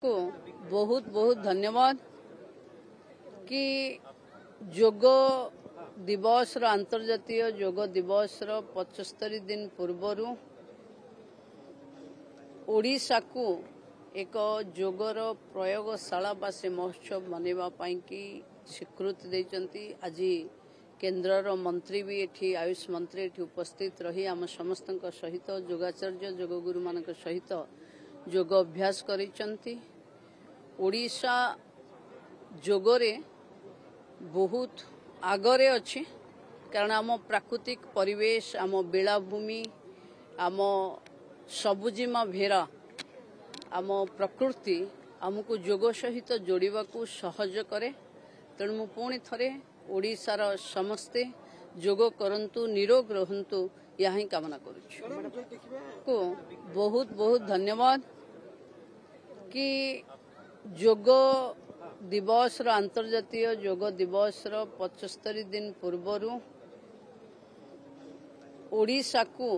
को बहुत बहुत धन्यवाद कि योग दिवस अंतर्जातीय योग दिवस 75 दिन पूर्वर ओडिशा को एक योगर प्रयोगशाला बा से महोत्सव मनवा की स्वीकृति देती। आज केन्द्र मंत्री भी एठी आयुष मंत्री एठी उपस्थित रही आम समस्त सहित योगाचार्य योगगुरु मान सहित योग अभ्यास करिसेंती। ओडिशा योगरे बहुत आगरे अच्छी कारण आम प्राकृतिक परिवेश आम बेलाभूमि आम सबुजिमा भेरा आम प्रकृति आमको योग सहित जोड़वा को सहज करे। तेणु मु पुणी थरे ओडिशार समस्ते योग करंतु निरोग रहंतु या ही कामना करुछु। को बहुत बहुत धन्यवाद कि योग दिवस अंतर्जातीय योग दिवस 75 दिन पूर्वर ओडिशा को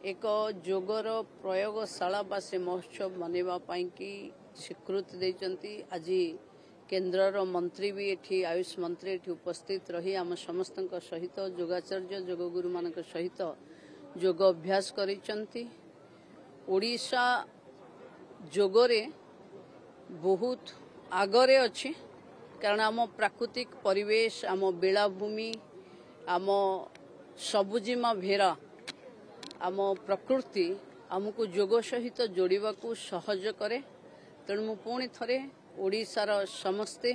एक योगर प्रयोगशाला बा से महोत्सव मनवा की स्वीकृति देती। आज केन्द्र मंत्री भी एठी आयुष मंत्री एठी उपस्थित रही आम समस्त सहित योगाचार्य योगगुरु मान सहित योग अभ्यास करिसेंती। ओडिशा योगरे बहुत आगरे अच्छी कारण आम प्राकृतिक परिवेश आम बेलाभूमि आम सबुजिमा भेरा आम प्रकृति आमको योग सहित जोड़वा को सहज करे। तेणु मु पुणी थरे ओडिशार समस्ते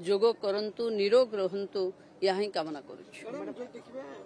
योग करंतु निरोग रहंतु या ही कामना करुछु।